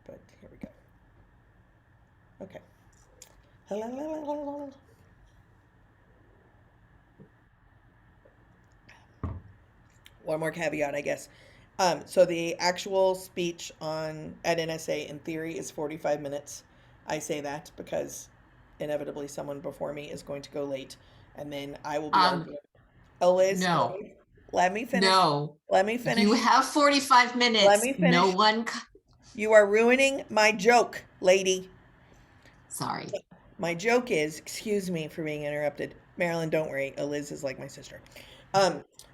but here we go. Okay. One more caveat, I guess. So the actual speech on at NSA in theory is 45 minutes. I say that because inevitably someone before me is going to go late, and then I will be Um, arguing. Oh, Liz, no, let me finish. no. Let me You finish. have 45 Let minutes. me No finish. one. You are ruining my joke, lady. Sorry. My joke is, excuse me for being interrupted. Marilyn, don't worry. Liz is like my sister.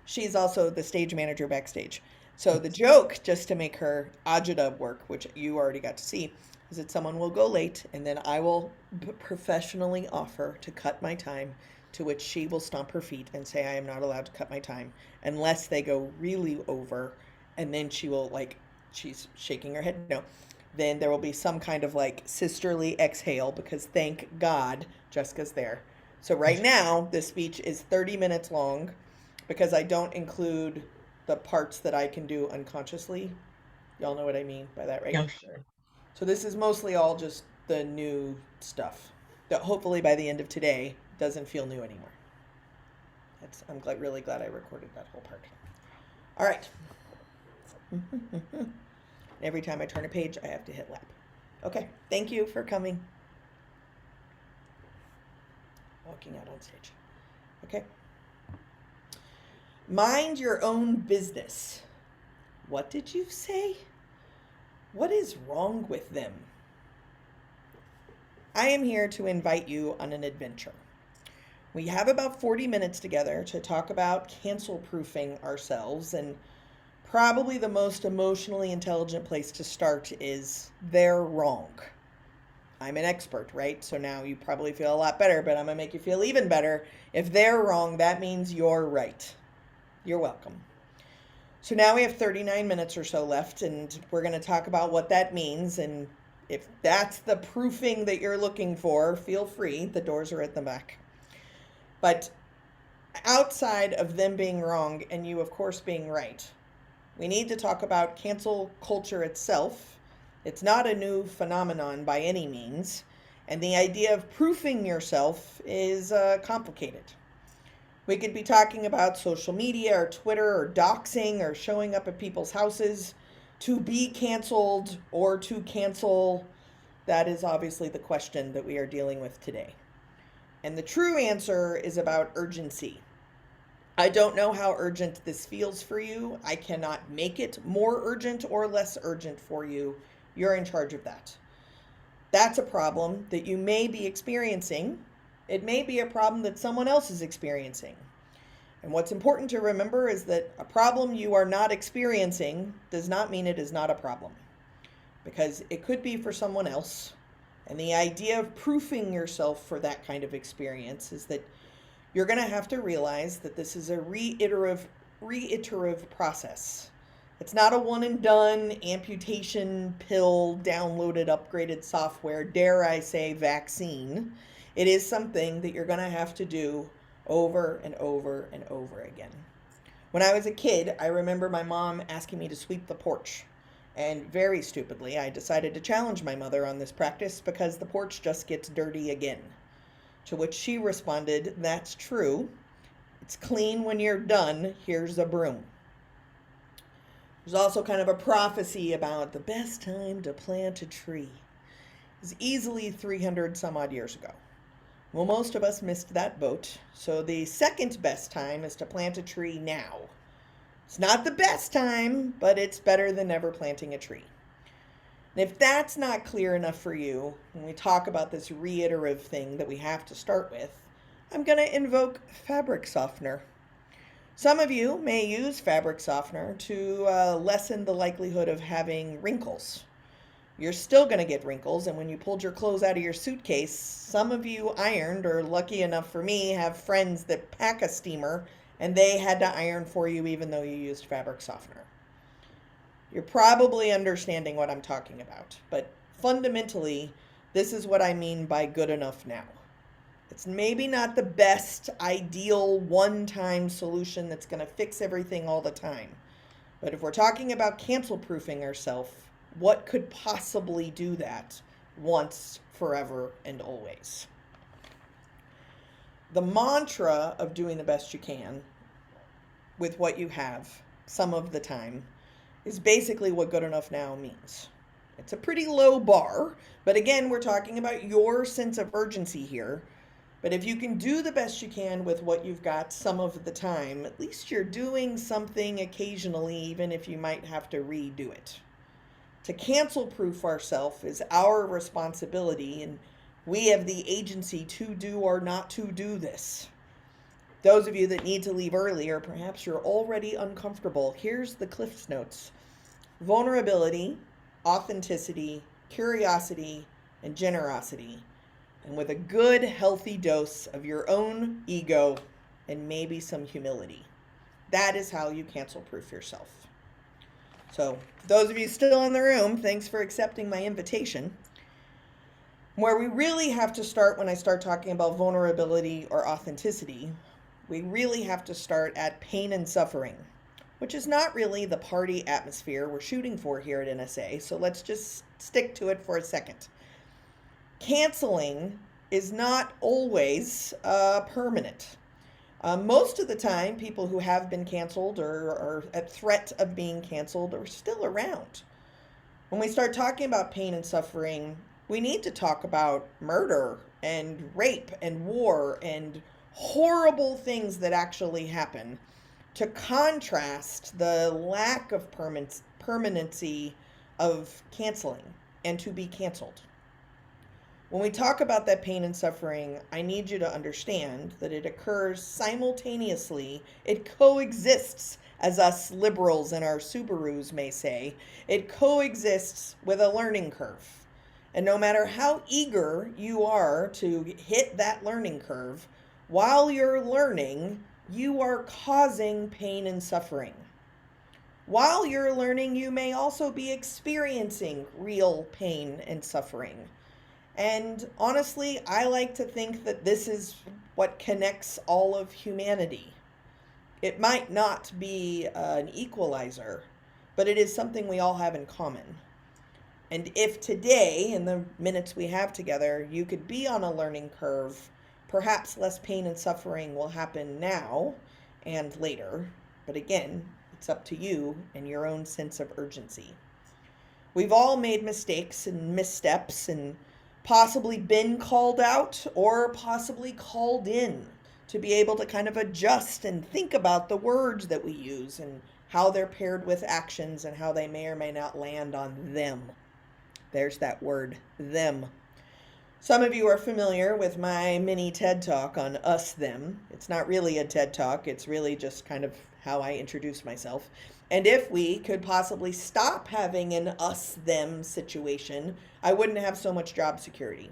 She's also the stage manager backstage. So the joke, just to make her agita work, which you already got to see, is that someone will go late and then I will professionally offer to cut my time, to which she will stomp her feet and say I am not allowed to cut my time unless they go really over, and then she will like she's shaking her head no, then there will be some kind of like sisterly exhale because thank God Jessica's there. So right now, this speech is 30 minutes long because I don't include the parts that I can do unconsciously. Y'all know what I mean by that, right? Yeah, sure. So this is mostly all just the new stuff that hopefully by the end of today doesn't feel new anymore. I'm really glad I recorded that whole part. All right. Every time I turn a page, I have to hit lap. Okay. Thank you for coming. Walking out on stage. Okay. Mind your own business. What did you say? What is wrong with them? I am here to invite you on an adventure. We have about 40 minutes together to talk about cancel proofing ourselves, and probably the most emotionally intelligent place to start is they're wrong. I'm an expert, right? So now you probably feel a lot better, but I'm going to make you feel even better. If they're wrong, that means you're right. You're welcome. So now we have 39 minutes or so left, and we're going to talk about what that means. And if that's the proofing that you're looking for, feel free. The doors are at the back. But outside of them being wrong and you, of course, being right, we need to talk about cancel culture itself. It's not a new phenomenon by any means. And the idea of proofing yourself is complicated. We could be talking about social media or Twitter or doxing or showing up at people's houses to be canceled or to cancel. That is obviously the question that we are dealing with today. And the true answer is about urgency. I don't know how urgent this feels for you. I cannot make it more urgent or less urgent for you. You're in charge of that. That's a problem that you may be experiencing. It may be a problem that someone else is experiencing. And what's important to remember is that a problem you are not experiencing does not mean it is not a problem, because it could be for someone else. And the idea of proofing yourself for that kind of experience is that you're going to have to realize that this is a reiterative process. It's not a one and done amputation pill, downloaded, upgraded software, dare I say, vaccine. It is something that you're going to have to do over and over and over again. When I was a kid, I remember my mom asking me to sweep the porch. And very stupidly, I decided to challenge my mother on this practice because the porch just gets dirty again. To which she responded, "That's true. It's clean when you're done. Here's a broom." There's also kind of a prophecy about the best time to plant a tree. It was easily 300 some odd years ago. Well, most of us missed that boat, so the second best time is to plant a tree now. It's not the best time, but it's better than never planting a tree. And if that's not clear enough for you, when we talk about this reiterative thing that we have to start with, I'm going to invoke fabric softener. Some of you may use fabric softener to lessen the likelihood of having wrinkles. You're still going to get wrinkles, and when you pulled your clothes out of your suitcase, some of you ironed, or lucky enough for me, have friends that pack a steamer and they had to iron for you even though you used fabric softener. You're probably understanding what I'm talking about, but fundamentally, this is what I mean by good enough now. It's maybe not the best, ideal, one time solution that's going to fix everything all the time. But if we're talking about cancel proofing ourselves, what could possibly do that once, forever, and always? The mantra of doing the best you can with what you have some of the time is basically what good enough now means. It's a pretty low bar, but again, we're talking about your sense of urgency here. But if you can do the best you can with what you've got some of the time, at least you're doing something occasionally, even if you might have to redo it. To cancel proof ourselves is our responsibility, and we have the agency to do or not to do this. Those of you that need to leave early, or perhaps you're already uncomfortable, here's the Cliff's Notes. Vulnerability, authenticity, curiosity, and generosity. And with a good, healthy dose of your own ego and maybe some humility. That is how you cancel proof yourself. So, for those of you still in the room, thanks for accepting my invitation. Where we really have to start when I start talking about vulnerability or authenticity, we really have to start at pain and suffering, which is not really the party atmosphere we're shooting for here at NSA, so let's just stick to it for a second. Canceling is not always permanent. Most of the time, people who have been canceled or are at threat of being canceled are still around. When we start talking about pain and suffering, we need to talk about murder and rape and war and horrible things that actually happen to contrast the lack of permanency of canceling and to be canceled. When we talk about that pain and suffering, I need you to understand that it occurs simultaneously. It coexists, as us liberals in our Subarus may say. It coexists with a learning curve. And no matter how eager you are to hit that learning curve, while you're learning, you are causing pain and suffering. While you're learning, you may also be experiencing real pain and suffering. And honestly, I like to think that this is what connects all of humanity. It might not be an equalizer, but it is something we all have in common. And if today, in the minutes we have together, you could be on a learning curve, perhaps less pain and suffering will happen now and later. But again, it's up to you and your own sense of urgency. We've all made mistakes and missteps and possibly been called out or possibly called in to be able to kind of adjust and think about the words that we use and how they're paired with actions and how they may or may not land on them. There's that word, them. Some of you are familiar with my mini TED Talk on us, them. It's not really a TED Talk. It's really just kind of how I introduce myself. And if we could possibly stop having an us, them situation, I wouldn't have so much job security.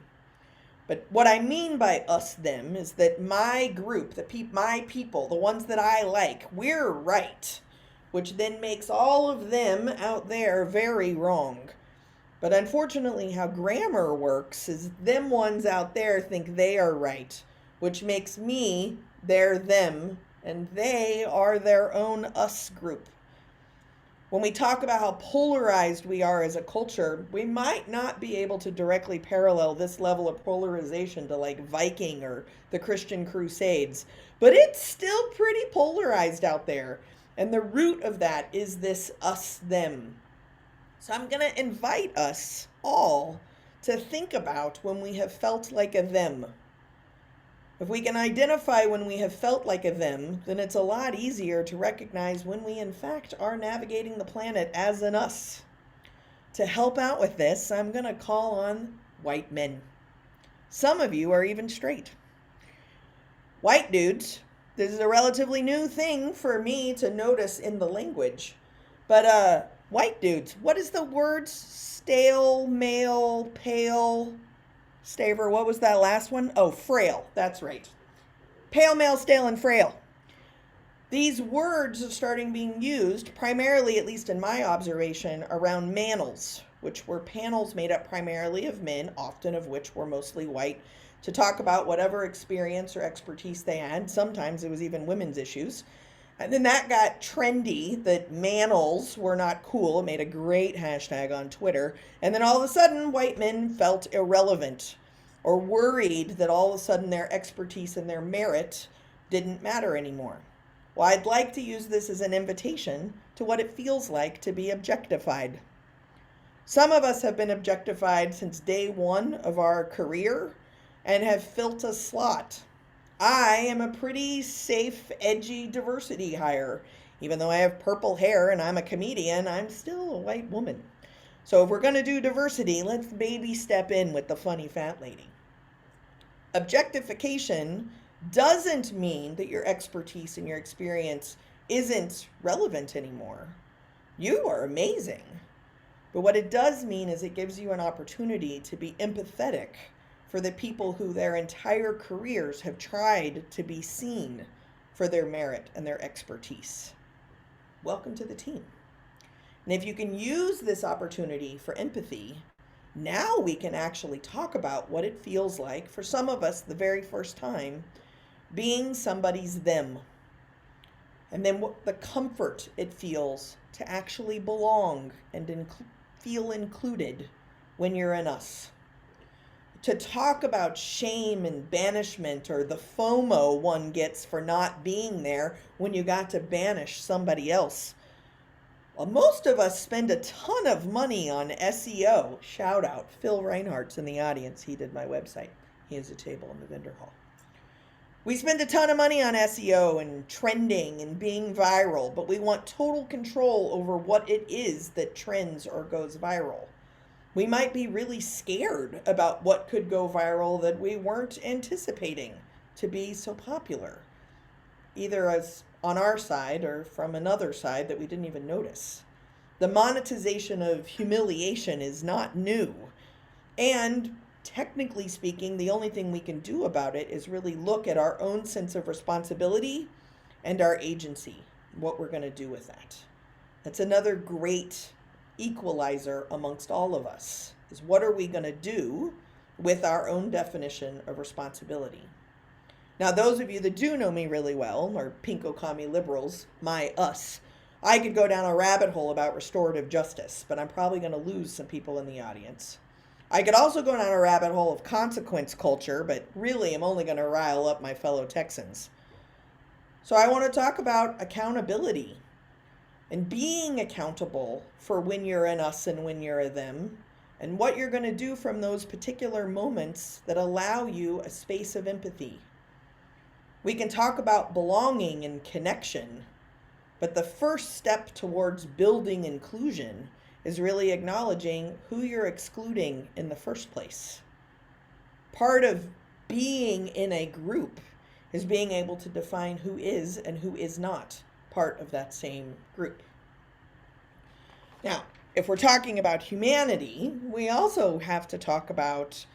But what I mean by us, them is that my group, my people, the ones that I like, we're right, which then makes all of them out there very wrong. But unfortunately, how grammar works is them ones out there think they are right, which makes me their them, and they are their own us group. When we talk about how polarized we are as a culture, we might not be able to directly parallel this level of polarization to like Viking or the Christian Crusades, but it's still pretty polarized out there. And the root of that is this us, them. So I'm going to invite us all to think about when we have felt like a them. If we can identify when we have felt like a them, then it's a lot easier to recognize when we in fact are navigating the planet as an us. To help out with this, I'm going to call on white men. Some of you are even straight. White dudes, this is a relatively new thing for me to notice in the language. But white dudes, what is the word stale, male, pale? Staver, what was that last one? Oh, frail. That's right. Pale, male, stale, and frail. These words are starting being used primarily, at least in my observation, around manels, which were panels made up primarily of men, often of which were mostly white, to talk about whatever experience or expertise they had. Sometimes it was even women's issues. And then that got trendy that manels were not cool. It made a great hashtag on Twitter. And then all of a sudden, white men felt irrelevant or worried that all of a sudden their expertise and their merit didn't matter anymore. Well, I'd like to use this as an invitation to what it feels like to be objectified. Some of us have been objectified since day one of our career and have filled a slot. I am a pretty safe, edgy diversity hire. Even though I have purple hair and I'm a comedian, I'm still a white woman. So if we're going to do diversity, let's baby step in with the funny fat lady. Objectification doesn't mean that your expertise and your experience isn't relevant anymore. You are amazing. But what it does mean is it gives you an opportunity to be empathetic for the people who their entire careers have tried to be seen for their merit and their expertise. Welcome to the team. And if you can use this opportunity for empathy, now we can actually talk about what it feels like for some of us the very first time being somebody's them. And then what the comfort it feels to actually belong and feel included when you're an us. To talk about shame and banishment or the FOMO one gets for not being there when you got to banish somebody else. Well, most of us spend a ton of money on SEO. Shout out, Phil Reinhardt's in the audience. He did my website. He has a table in the vendor hall. We spend a ton of money on SEO and trending and being viral, but we want total control over what it is that trends or goes viral. We might be really scared about what could go viral that we weren't anticipating to be so popular, either as on our side or from another side that we didn't even notice. The monetization of humiliation is not new. And technically speaking, the only thing we can do about it is really look at our own sense of responsibility and our agency, what we're going to do with that. That's another great equalizer amongst all of us, is what are we going to do with our own definition of responsibility. Now, those of you that do know me really well, or pinko commie liberals, my us, I could go down a rabbit hole about restorative justice, but I'm probably going to lose some people in the audience. I could also go down a rabbit hole of consequence culture, but really I'm only going to rile up my fellow Texans. So I want to talk about accountability and being accountable for when you're an us and when you're a them, and what you're going to do from those particular moments that allow you a space of empathy. We can talk about belonging and connection, but the first step towards building inclusion is really acknowledging who you're excluding in the first place. Part of being in a group is being able to define who is and who is not part of that same group. Now, if we're talking about humanity, we also have to talk about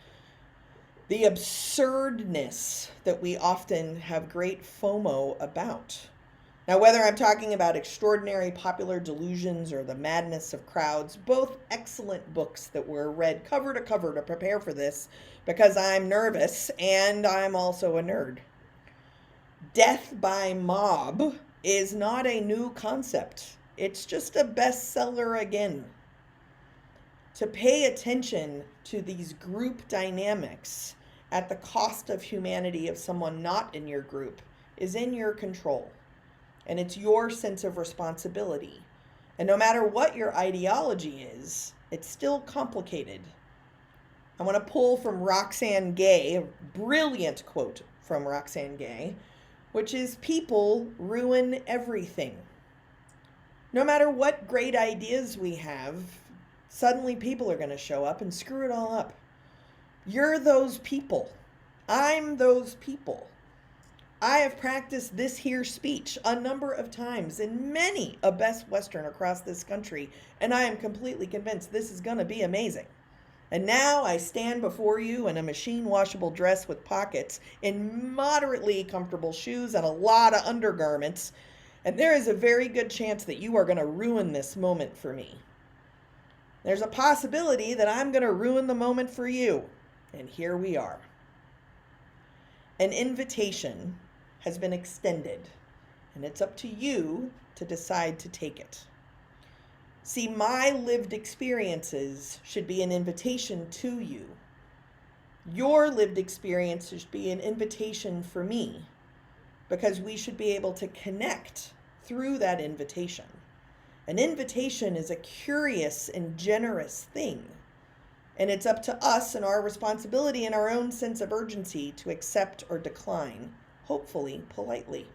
the absurdness that we often have great FOMO about. Now, whether I'm talking about Extraordinary Popular Delusions or The Madness of Crowds, both excellent books that were read cover to cover to prepare for this because I'm nervous and I'm also a nerd. Death by mob is not a new concept. It's just a bestseller again. To pay attention to these group dynamics at the cost of humanity of someone not in your group is in your control. And it's your sense of responsibility. And no matter what your ideology is, it's still complicated. I want to pull from Roxane Gay, a brilliant quote from Roxane Gay, which is, people ruin everything. No matter what great ideas we have, suddenly people are going to show up and screw it all up. You're those people. I'm those people. I have practiced this here speech a number of times in many a Best Western across this country, and I am completely convinced this is going to be amazing. And now I stand before you in a machine washable dress with pockets, in moderately comfortable shoes and a lot of undergarments, and there is a very good chance that you are going to ruin this moment for me. There's a possibility that I'm going to ruin the moment for you, and here we are. An invitation has been extended, and it's up to you to decide to take it. See, my lived experiences should be an invitation to you. Your lived experience should be an invitation for me, because we should be able to connect through that invitation. An invitation is a curious and generous thing, and it's up to us and our responsibility and our own sense of urgency to accept or decline, hopefully politely.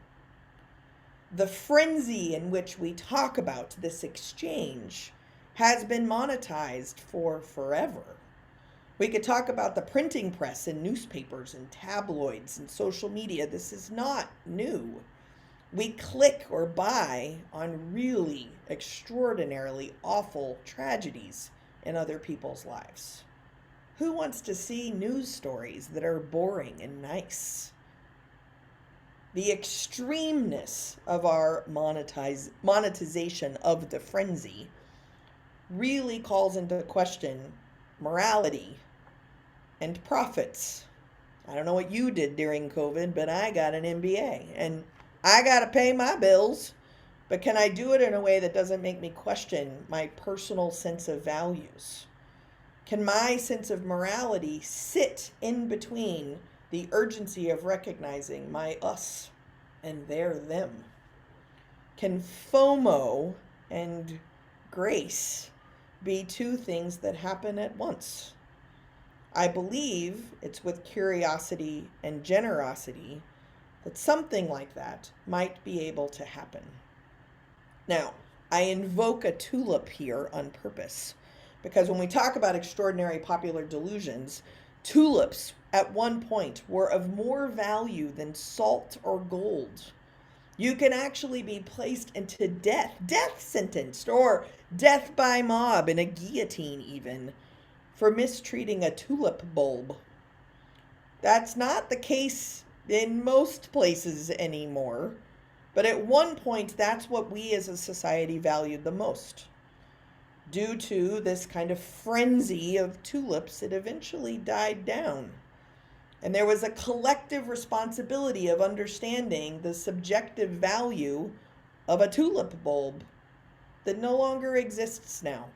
The frenzy in which we talk about this exchange has been monetized for forever. We could talk about the printing press and newspapers and tabloids and social media. This is not new. We click or buy on really extraordinarily awful tragedies in other people's lives. Who wants to see news stories that are boring and nice? The extremeness of our monetization of the frenzy really calls into question morality and profits. I don't know what you did during COVID, but I got an MBA and I got to pay my bills. But can I do it in a way that doesn't make me question my personal sense of values? Can my sense of morality sit in between the urgency of recognizing my us and their them? Can FOMO and grace be two things that happen at once? I believe it's with curiosity and generosity that something like that might be able to happen. Now, I invoke a tulip here on purpose because when we talk about extraordinary popular delusions, tulips at one point were of more value than salt or gold. You can actually be placed into death sentenced, or death by mob in a guillotine even, for mistreating a tulip bulb. That's not the case in most places anymore, but at one point that's what we as a society valued the most. Due to this kind of frenzy of tulips, it eventually died down. And there was a collective responsibility of understanding the subjective value of a tulip bulb that no longer exists now.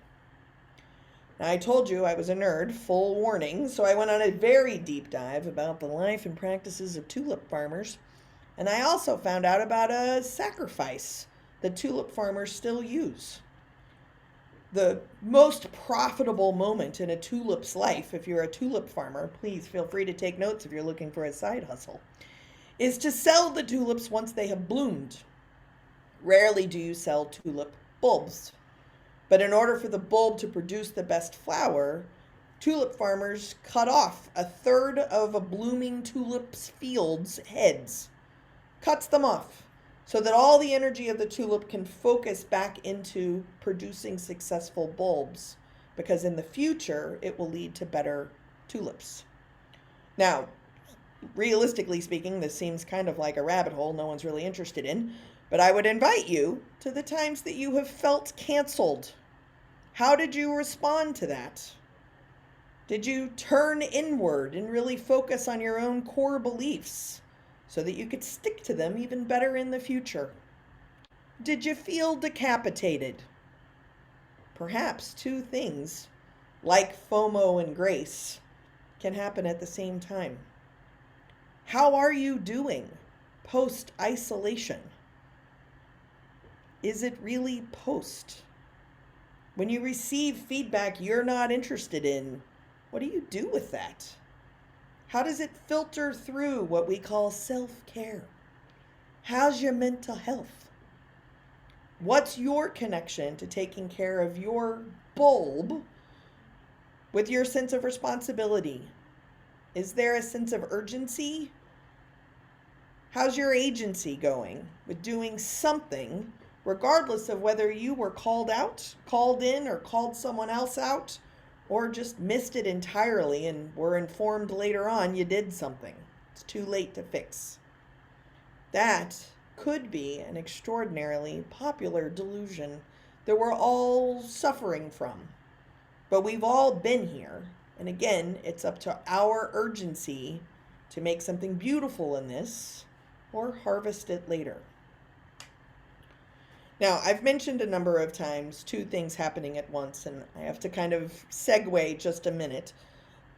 Now, I told you I was a nerd, full warning, so I went on a very deep dive about the life and practices of tulip farmers. And I also found out about a sacrifice that tulip farmers still use. The most profitable moment in a tulip's life, if you're a tulip farmer, please feel free to take notes if you're looking for a side hustle, is to sell the tulips once they have bloomed. Rarely do you sell tulip bulbs. But in order for the bulb to produce the best flower, tulip farmers cut off a third of a blooming tulip's field's heads. Cuts them off so that all the energy of the tulip can focus back into producing successful bulbs, because in the future it will lead to better tulips. Now, realistically speaking, this seems kind of like a rabbit hole no one's really interested in, but I would invite you to the times that you have felt canceled. How did you respond to that? Did you turn inward and really focus on your own core beliefs so that you could stick to them even better in the future? Did you feel decapitated? Perhaps two things, like FOMO and grace, can happen at the same time. How are you doing post-isolation? Is it really post? When you receive feedback you're not interested in, what do you do with that? How does it filter through what we call self-care? How's your mental health? What's your connection to taking care of your bulb with your sense of responsibility? Is there a sense of urgency? How's your agency going with doing something, regardless of whether you were called out, called in, or called someone else out, or just missed it entirely and were informed later on you did something? It's too late to fix. That could be an extraordinarily popular delusion that we're all suffering from. But we've all been here. And again, it's up to our urgency to make something beautiful in this or harvest it later. Now, I've mentioned a number of times two things happening at once, and I have to kind of segue just a minute.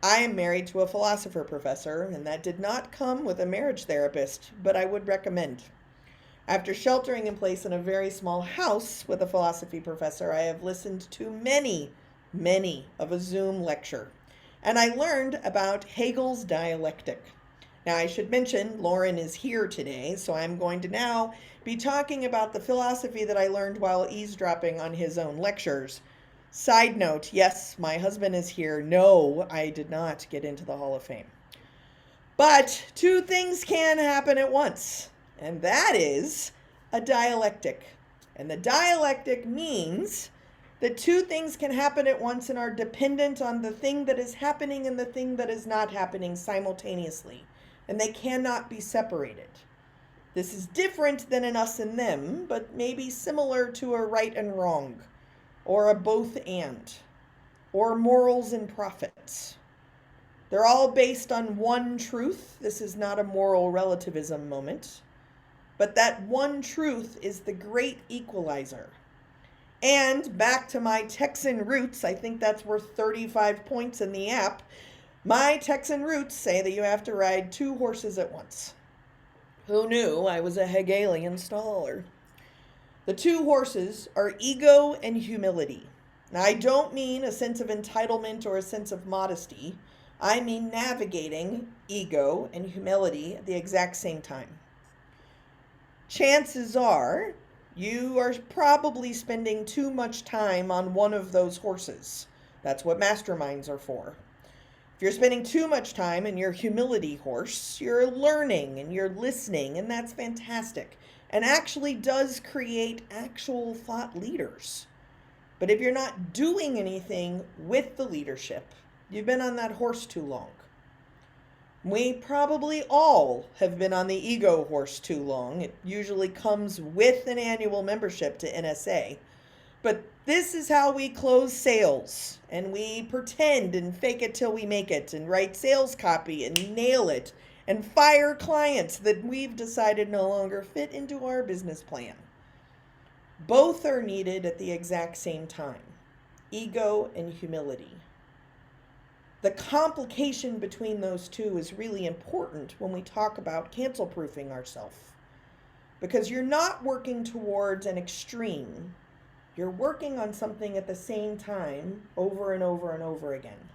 I am married to a philosopher professor, and that did not come with a marriage therapist, but I would recommend. After sheltering in place in a very small house with a philosophy professor, I have listened to many of a Zoom lecture, and I learned about Hegel's dialectic. Now, I should mention Lauren is here today, so I'm going to now be talking about the philosophy that I learned while eavesdropping on his own lectures. Side note, yes, my husband is here. No, I did not get into the Hall of Fame. But two things can happen at once, and that is a dialectic. And the dialectic means that two things can happen at once and are dependent on the thing that is happening and the thing that is not happening simultaneously, and they cannot be separated. This is different than an us and them, but maybe similar to a right and wrong, or a both and, or morals and profits. They're all based on one truth. This is not a moral relativism moment, but that one truth is the great equalizer. And back to my Texan roots, I think that's worth 35 points in the app. My Texan roots say that you have to ride two horses at once. Who knew I was a Hegelian scholar? The two horses are ego and humility. Now, I don't mean a sense of entitlement or a sense of modesty. I mean navigating ego and humility at the exact same time. Chances are you are probably spending too much time on one of those horses. That's what masterminds are for. If you're spending too much time in your humility horse, you're learning and you're listening, and that's fantastic, and actually does create actual thought leaders. But if you're not doing anything with the leadership, you've been on that horse too long. We probably all have been on the ego horse too long. It usually comes with an annual membership to NSA. But this is how we close sales, and we pretend and fake it till we make it, and write sales copy and nail it, and fire clients that we've decided no longer fit into our business plan. Both are needed at the exact same time, ego and humility. The complication between those two is really important when we talk about cancel proofing ourselves, because you're not working towards an extreme. You're working on something at the same time over and over and over again.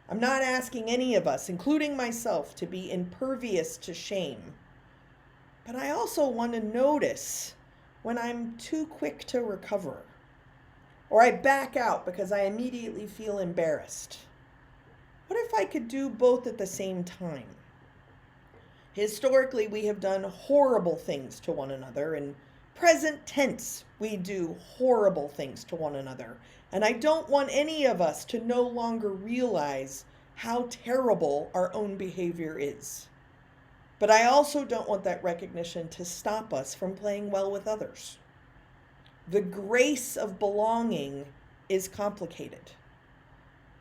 I'm not asking any of us, including myself, to be impervious to shame. But I also want to notice when I'm too quick to recover, or I back out because I immediately feel embarrassed. What if I could do both at the same time? Historically, we have done horrible things to one another, and present tense, we do horrible things to one another. And I don't want any of us to no longer realize how terrible our own behavior is. But I also don't want that recognition to stop us from playing well with others. The grace of belonging is complicated.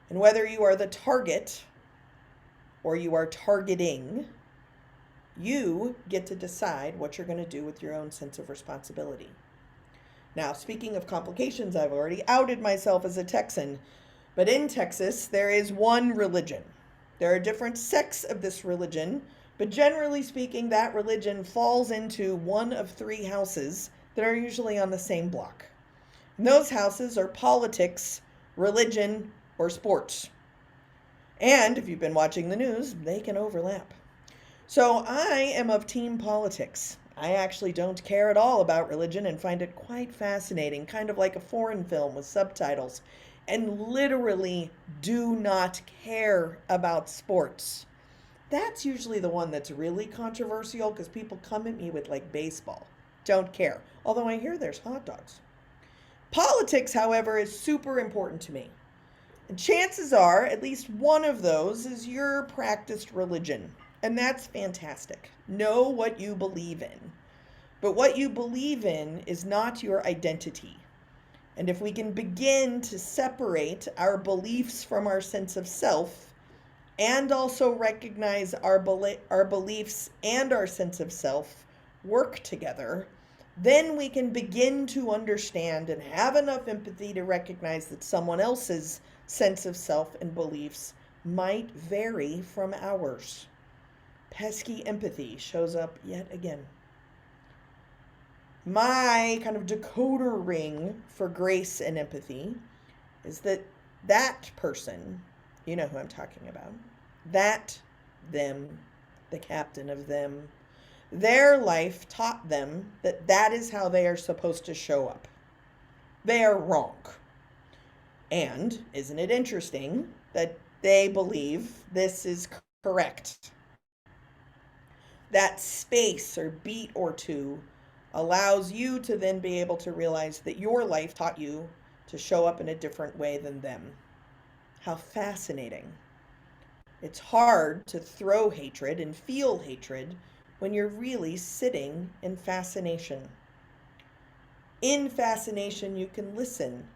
And whether you are the target or you are targeting, you get to decide what you're going to do with your own sense of responsibility. Now, speaking of complications, I've already outed myself as a Texan, but in Texas, there is one religion. There are different sects of this religion, but generally speaking, that religion falls into one of three houses that are usually on the same block. And those houses are politics, religion, or sports. And if you've been watching the news, they can overlap. So I am of team politics. I actually don't care at all about religion and find it quite fascinating, kind of like a foreign film with subtitles, and literally do not care about sports. That's usually the one that's really controversial because people come at me with like baseball. Don't care. Although I hear there's hot dogs. Politics, however, is super important to me. And chances are at least one of those is your practiced religion. And that's fantastic. Know what you believe in. But what you believe in is not your identity. And if we can begin to separate our beliefs from our sense of self, and also recognize our beliefs and our sense of self work together, then we can begin to understand and have enough empathy to recognize that someone else's sense of self and beliefs might vary from ours. Pesky empathy shows up yet again. My kind of decoder ring for grace and empathy is that person, you know who I'm talking about, that them, the captain of them, their life taught them that that is how they are supposed to show up. They are wrong. And isn't it interesting that they believe this is correct? That space or beat or two allows you to then be able to realize that your life taught you to show up in a different way than them. How fascinating. It's hard to throw hatred and feel hatred when you're really sitting in fascination. In fascination, you can listen,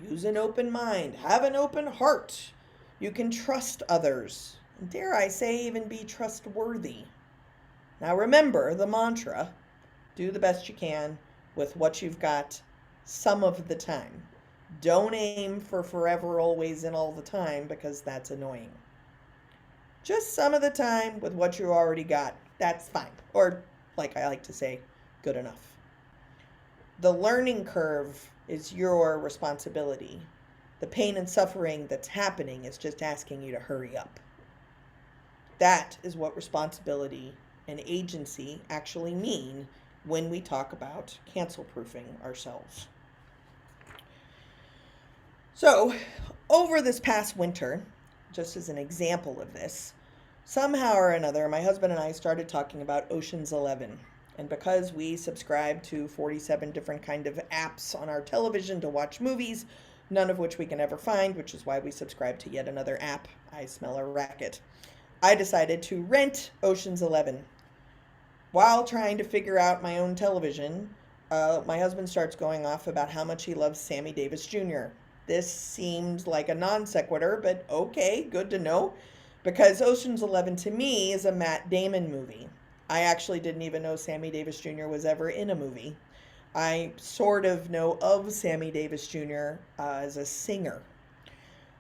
use an open mind, have an open heart. You can trust others, and dare I say, even be trustworthy. Now remember the mantra, do the best you can with what you've got some of the time. Don't aim for forever, always, and all the time, because that's annoying. Just some of the time with what you already got, that's fine. Or, like I like to say, good enough. The learning curve is your responsibility. The pain and suffering that's happening is just asking you to hurry up. That is what responsibility and agency actually mean when we talk about cancel proofing ourselves. So, over this past winter, just as an example of this, somehow or another, my husband and I started talking about Ocean's 11. And because we subscribe to 47 different kind of apps on our television to watch movies, none of which we can ever find, which is why we subscribe to yet another app, I smell a racket, I decided to rent Ocean's 11. While trying to figure out my own television, my husband starts going off about how much he loves Sammy Davis Jr. This seemed like a non sequitur, but okay, good to know, because Ocean's 11 to me is a Matt Damon movie. I actually didn't even know Sammy Davis Jr. was ever in a movie. I sort of know of Sammy Davis Jr. As a singer.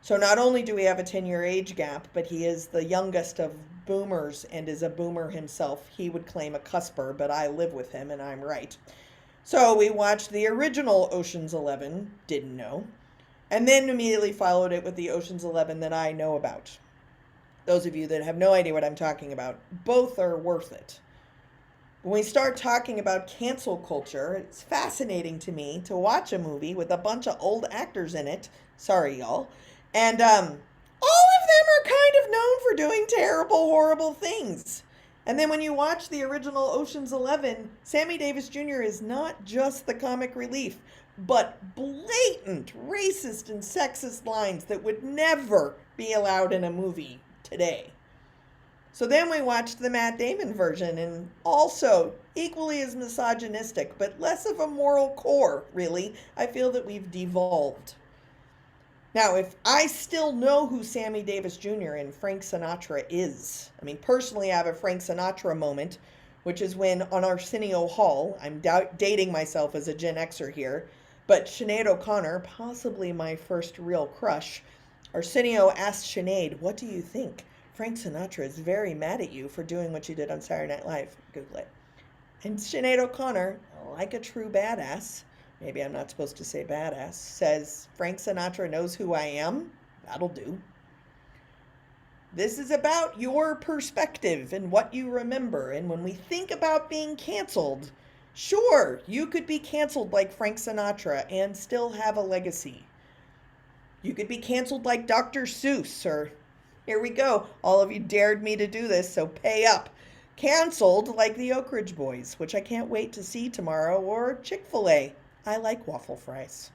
So not only do we have a 10-year age gap, but he is the youngest of boomers and is a boomer himself. He would claim a cusper, but I live with him and I'm right. So we watched the original Ocean's 11, didn't know, and then immediately followed it with the Ocean's 11 that I know about. Those of you that have no idea what I'm talking about, both are worth it. When we start talking about cancel culture, it's fascinating to me to watch a movie with a bunch of old actors in it. Sorry, y'all. And all of them are kind of known for doing terrible, horrible things. And then when you watch the original Ocean's 11, Sammy Davis Jr. is not just the comic relief, but blatant racist and sexist lines that would never be allowed in a movie today. So then we watched the Matt Damon version, and also equally as misogynistic, but less of a moral core, really. I feel that we've devolved. Now, if I still know who Sammy Davis Jr. and Frank Sinatra is, I mean, personally, I have a Frank Sinatra moment, which is when on Arsenio Hall, I'm dating myself as a Gen Xer here, but Sinead O'Connor, possibly my first real crush, Arsenio asked Sinead, "What do you think? Frank Sinatra is very mad at you for doing what you did on Saturday Night Live." Google it. And Sinead O'Connor, like a true badass, maybe I'm not supposed to say badass, says, "Frank Sinatra knows who I am. That'll do." This is about your perspective and what you remember. And when we think about being canceled, sure, you could be canceled like Frank Sinatra and still have a legacy. You could be canceled like Dr. Seuss, or here we go. All of you dared me to do this, so pay up. Canceled like the Oak Ridge Boys, which I can't wait to see tomorrow, or Chick-fil-A. I like waffle fries.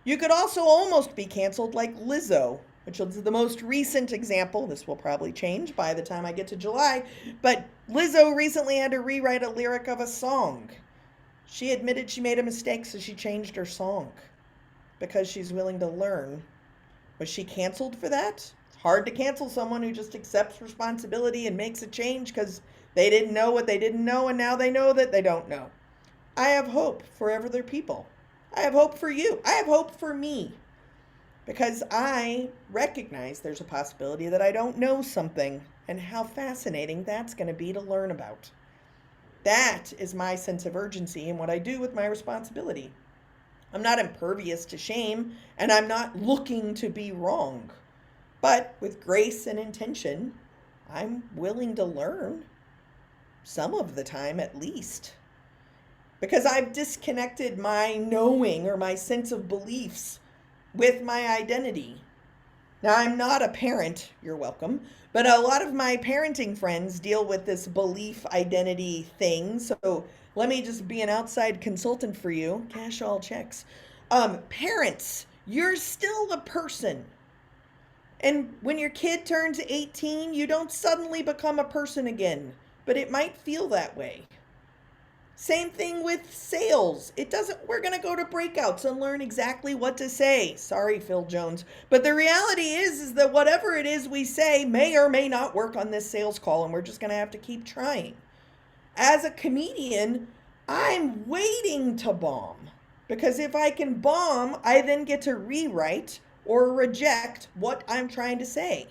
You could also almost be canceled like Lizzo, which is the most recent example. This will probably change by the time I get to July, but Lizzo recently had to rewrite a lyric of a song. She admitted she made a mistake, so she changed her song because she's willing to learn. Was she canceled for that? It's hard to cancel someone who just accepts responsibility and makes a change because they didn't know what they didn't know, and now they know that they don't know. I have hope for other people. I have hope for you. I have hope for me because I recognize there's a possibility that I don't know something and how fascinating that's going to be to learn about. That is my sense of urgency and what I do with my responsibility. I'm not impervious to shame and I'm not looking to be wrong. But with grace and intention, I'm willing to learn some of the time at least. Because I've disconnected my knowing or my sense of beliefs with my identity. Now, I'm not a parent, you're welcome, but a lot of my parenting friends deal with this belief identity thing. So let me just be an outside consultant for you, cash all checks. Parents, you're still a person. And when your kid turns 18, you don't suddenly become a person again, but it might feel that way. Same thing with sales. It doesn't, we're going to go to breakouts and learn exactly what to say. Sorry, Phil Jones. But the reality is that whatever it is we say may or may not work on this sales call, and we're just going to have to keep trying. As a comedian, I'm waiting to bomb. Because if I can bomb, I then get to rewrite or reject what I'm trying to say.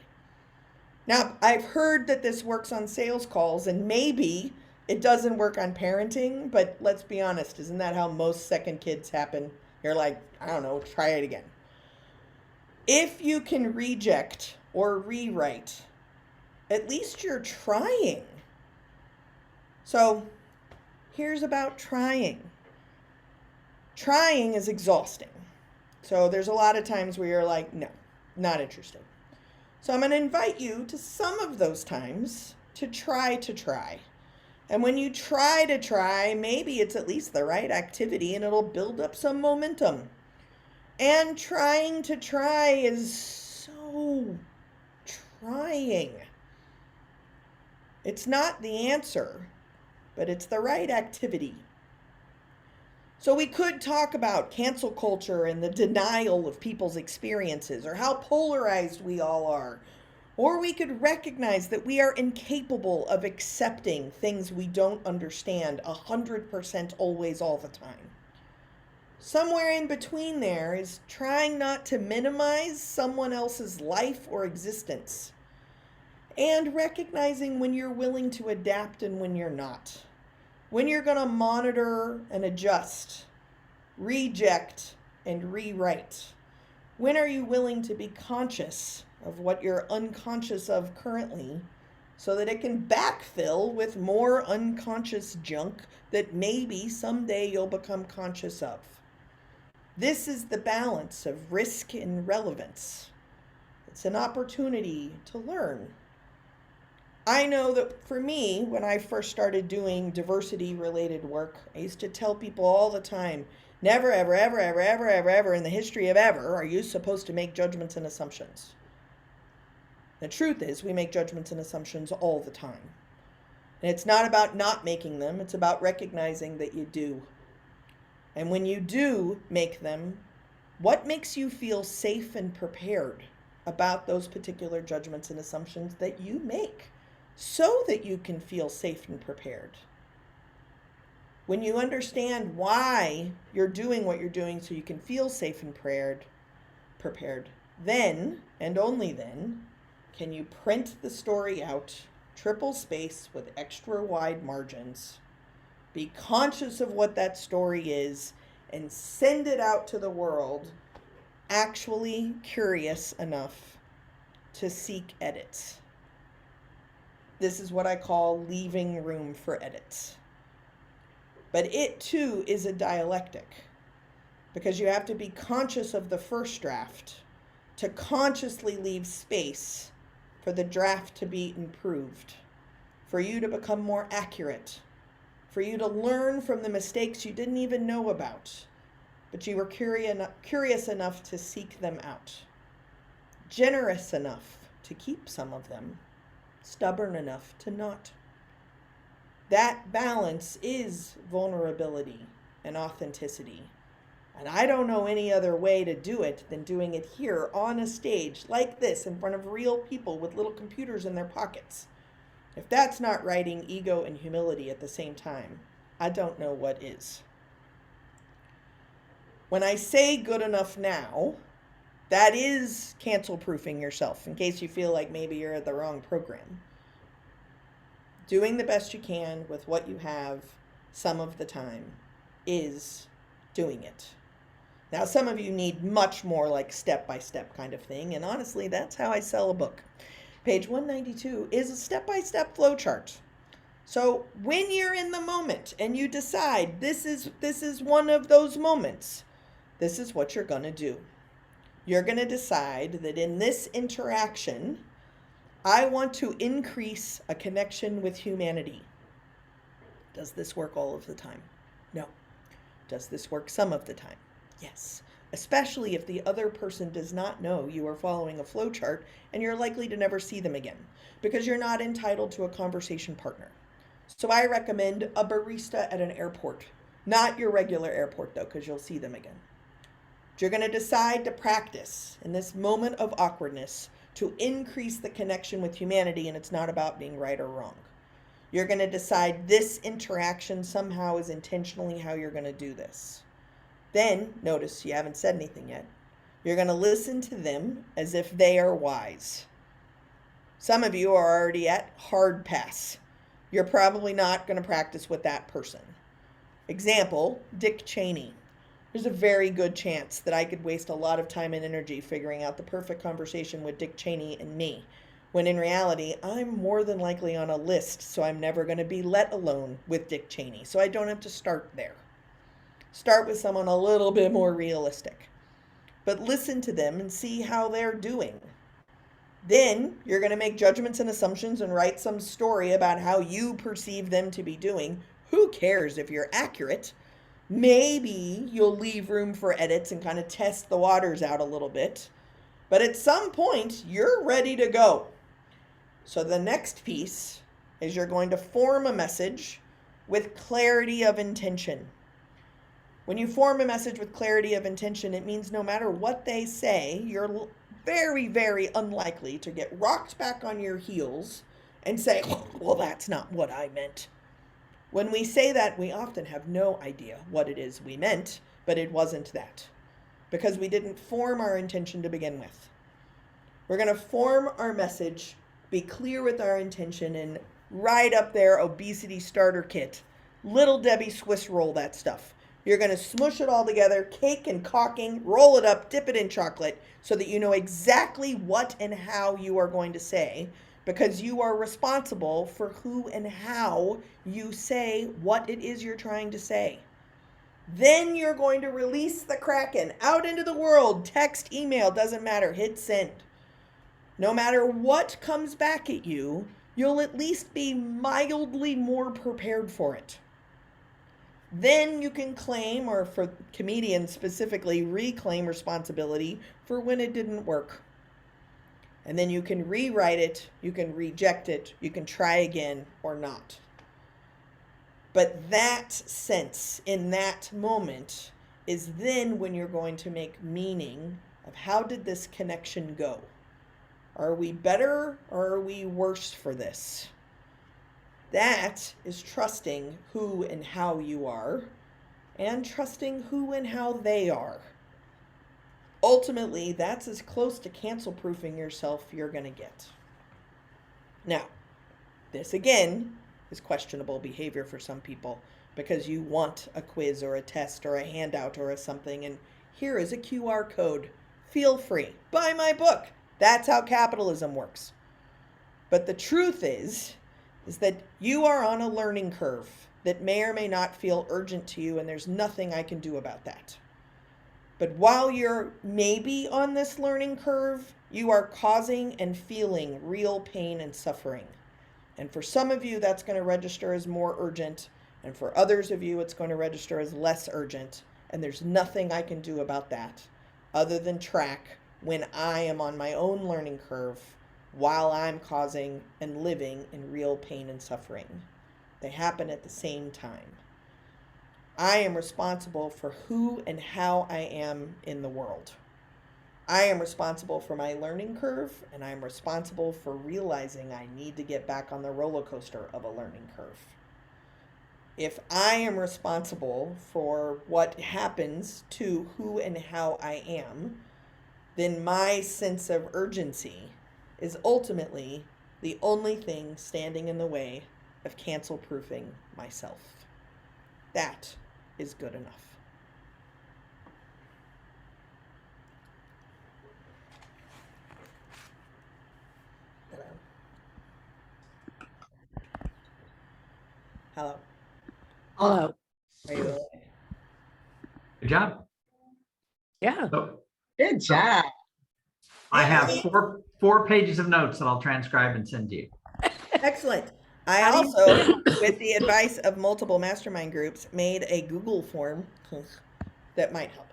Now, I've heard that this works on sales calls, and maybe it doesn't work on parenting, but let's be honest, isn't that how most second kids happen? You're like, I don't know, try it again. If you can reject or rewrite, at least you're trying. So, here's about trying. Trying is exhausting. So, there's a lot of times where you're like, no, not interested. So, I'm going to invite you to some of those times to try to try. And when you try to try, maybe it's at least the right activity and it'll build up some momentum. And trying to try is so trying. It's not the answer, but it's the right activity. So we could talk about cancel culture and the denial of people's experiences or how polarized we all are. Or we could recognize that we are incapable of accepting things we don't understand 100% always all the time. Somewhere in between there is trying not to minimize someone else's life or existence. And recognizing when you're willing to adapt and when you're not. When you're going to monitor and adjust, reject and rewrite. When are you willing to be conscious of what you're unconscious of currently so that it can backfill with more unconscious junk that maybe someday you'll become conscious of? This is the balance of risk and relevance. It's an opportunity to learn. I know that for me, when I first started doing diversity related work, I used to tell people all the time, never, ever, ever, ever, ever, ever, ever in the history of ever are you supposed to make judgments and assumptions. The truth is, we make judgments and assumptions all the time. And it's not about not making them, it's about recognizing that you do. And when you do make them, what makes you feel safe and prepared about those particular judgments and assumptions that you make so that you can feel safe and prepared? When you understand why you're doing what you're doing so you can feel safe and prepared, then, and only then, can you print the story out, triple space with extra wide margins, be conscious of what that story is, and send it out to the world actually curious enough to seek edits. This is what I call leaving room for edits. But it too is a dialectic, because you have to be conscious of the first draft to consciously leave space for the draft to be improved, for you to become more accurate, for you to learn from the mistakes you didn't even know about, but you were curious enough to seek them out, generous enough to keep some of them, stubborn enough to not. That balance is vulnerability and authenticity. And I don't know any other way to do it than doing it here on a stage like this in front of real people with little computers in their pockets. If that's not writing ego and humility at the same time, I don't know what is. When I say good enough now, that is cancel proofing yourself in case you feel like maybe you're at the wrong program. Doing the best you can with what you have some of the time is doing it. Now, some of you need much more like step-by-step kind of thing, and honestly, that's how I sell a book. Page 192 is a step-by-step flowchart. So when you're in the moment and you decide this is one of those moments, this is what you're going to do. You're going to decide that in this interaction, I want to increase a connection with humanity. Does this work all of the time? No. Does this work some of the time? Yes. Especially if the other person does not know you are following a flowchart and you're likely to never see them again because you're not entitled to a conversation partner. So I recommend a barista at an airport. Not your regular airport though, because you'll see them again. You're going to decide to practice in this moment of awkwardness to increase the connection with humanity, and it's not about being right or wrong. You're going to decide this interaction somehow is intentionally how you're going to do this. Then, notice you haven't said anything yet. You're going to listen to them as if they are wise. Some of you are already at hard pass. You're probably not going to practice with that person. Example, Dick Cheney. There's a very good chance that I could waste a lot of time and energy figuring out the perfect conversation with Dick Cheney and me, when in reality, I'm more than likely on a list, so I'm never going to be let alone with Dick Cheney, so I don't have to start there. Start with someone a little bit more realistic, but listen to them and see how they're doing. Then you're going to make judgments and assumptions and write some story about how you perceive them to be doing. Who cares if you're accurate? Maybe you'll leave room for edits and kind of test the waters out a little bit. But at some point, you're ready to go. So the next piece is you're going to form a message with clarity of intention. When you form a message with clarity of intention, it means no matter what they say, you're very, very unlikely to get rocked back on your heels and say, well, that's not what I meant. When we say that, we often have no idea what it is we meant, but it wasn't that, because we didn't form our intention to begin with. We're going to form our message, be clear with our intention, and right up there, obesity starter kit. Little Debbie Swiss roll that stuff. You're going to smush it all together, cake and caulking, roll it up, dip it in chocolate, so that you know exactly what and how you are going to say, because you are responsible for who and how you say what it is you're trying to say. Then you're going to release the Kraken out into the world. Text, email, doesn't matter. Hit send. No matter what comes back at you, you'll at least be mildly more prepared for it. Then you can claim, or for comedians specifically, reclaim responsibility for when it didn't work. And then you can rewrite it, you can reject it, you can try again or not. But that sense in that moment is then when you're going to make meaning of how did this connection go? Are we better or are we worse for this? That is trusting who and how you are and trusting who and how they are. Ultimately, that's as close to cancel-proofing yourself you're going to get. Now, this again is questionable behavior for some people because you want a quiz or a test or a handout or a something, and here is a QR code. Feel free. Buy my book. That's how capitalism works. But the truth is that you are on a learning curve that may or may not feel urgent to you, and there's nothing I can do about that. But while you're maybe on this learning curve, you are causing and feeling real pain and suffering. And for some of you, that's going to register as more urgent. And for others of you, it's going to register as less urgent. And there's nothing I can do about that other than track when I am on my own learning curve while I'm causing and living in real pain and suffering. They happen at the same time. I am responsible for who and how I am in the world. I am responsible for my learning curve, and I am responsible for realizing I need to get back on the roller coaster of a learning curve. if I am responsible for what happens to who and how I am, then my sense of urgency is ultimately the only thing standing in the way of cancel proofing myself. That is good enough. Hello. Hello. Are you awake? Good job. Yeah. So Good job. I have four pages of notes that I'll transcribe and send to you. Excellent. I How do you also, with the advice of multiple mastermind groups, made a Google form that might help.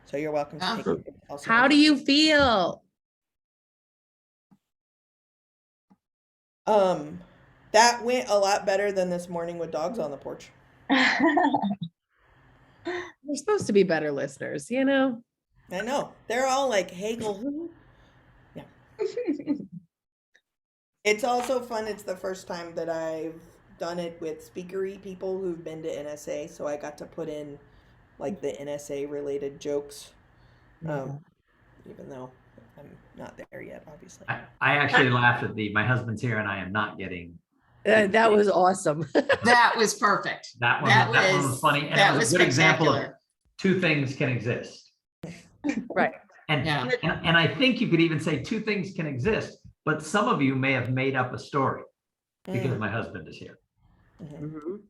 So you're welcome to take it. Also, How do you feel? That went a lot better than this morning with dogs on the porch. We're supposed to be better listeners, you know? I know. They're all like, Hegel, who? Yeah. It's also fun. It's the first time that I've done it with speakery people who've been to NSA. So I got to put in like the NSA related jokes. Even though I'm not there yet, obviously. I actually laughed at my husband's here and I am not getting. That was awesome. That was perfect. That one was funny. And it was a good example of two things can exist. Right. And, Yeah. and I think you could even say two things can exist, but some of you may have made up a story because my husband is here. Mhm.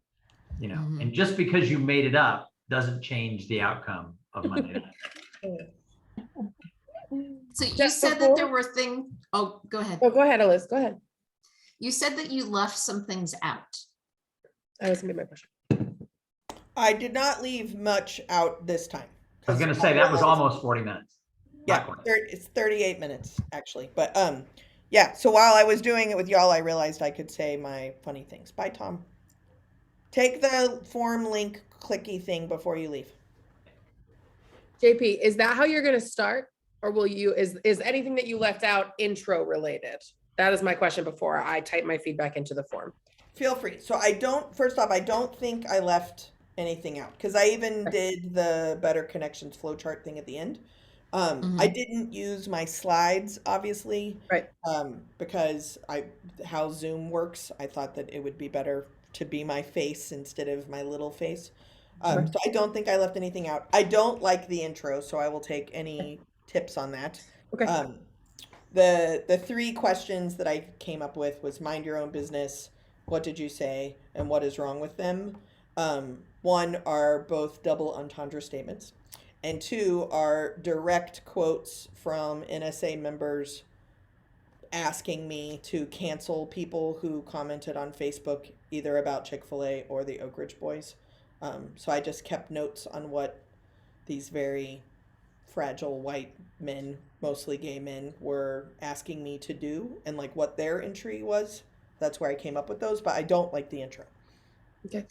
You know, and just because you made it up doesn't change the outcome of Monday night. So you Just said that before- there were things. Oh, go ahead. Oh, go ahead, Elise. Go ahead. You said that you left some things out. That was gonna be my question. I did not leave much out this time. I was going to say that was almost 40 minutes. Yeah, it's 38 minutes actually. But yeah, so while I was doing it with y'all, I realized I could say my funny things. Bye, Tom. Take the form link clicky thing before you leave. JP, is that how you're gonna start? Or will you, is anything that you left out intro related? That is my question before I type my feedback into the form. Feel free. So first off, I don't think I left anything out because I even did the Better Connections flowchart thing at the end. I didn't use my slides, obviously, Right. Because how Zoom works, I thought that it would be better to be my face instead of my little face. So I don't think I left anything out. I don't like the intro, so I will take any tips on that. Okay. The three questions that I came up with was mind your own business, what did you say, and what is wrong with them. One are both double entendre statements, and two are direct quotes from NSA members asking me to cancel people who commented on Facebook either about Chick-fil-A or the Oak Ridge Boys. So I just kept notes on what these very fragile white men, mostly gay men, were asking me to do and like what their entry was. That's where I came up with those, but I don't like the intro. Okay.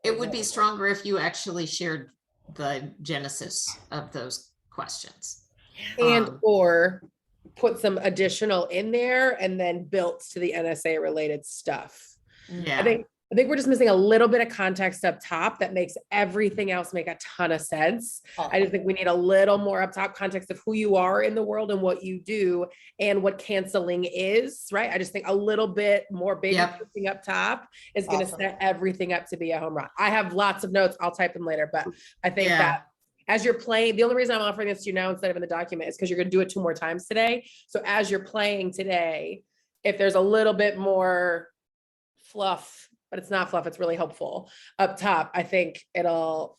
It would be stronger if you actually shared the genesis of those questions. And or put some additional in there and then built to the NSA related stuff. Yeah. I think we're just missing a little bit of context up top that makes everything else make a ton of sense. I just think we need a little more up top context of who you are in the world and what you do and what canceling is, right? I just think a little bit more big thing up top is going to set everything up to be a home run. I have lots of notes. I'll type them later, but I think that as you're playing, the only reason I'm offering this to you now instead of in the document is because you're going to do it 2 more times today. So as you're playing today, if there's a little bit more fluff, but it's not fluff, it's really helpful up top, I think it'll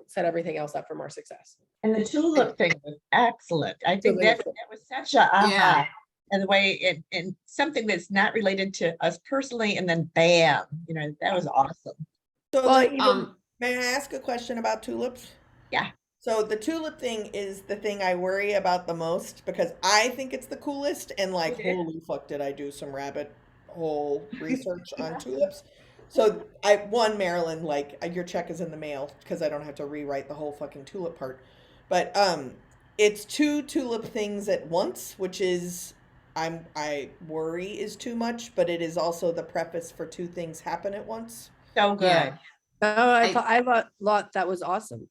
set everything else up for more success. And the tulip thing was excellent. I think that was such a and the way it, and something that's not related to us personally, and then bam, you know, that was awesome. So may I ask a question about tulips? Yeah. So the tulip thing is the thing I worry about the most because I think it's the coolest and like, holy fuck, did I do some rabbit hole research on tulips? So Marilyn, like your check is in the mail because I don't have to rewrite the whole fucking tulip part. But it's 2 tulip things at once, which is I worry is too much, but it is also the preface for 2 things happen at once. So good. Yeah. Oh, I- I thought that was awesome.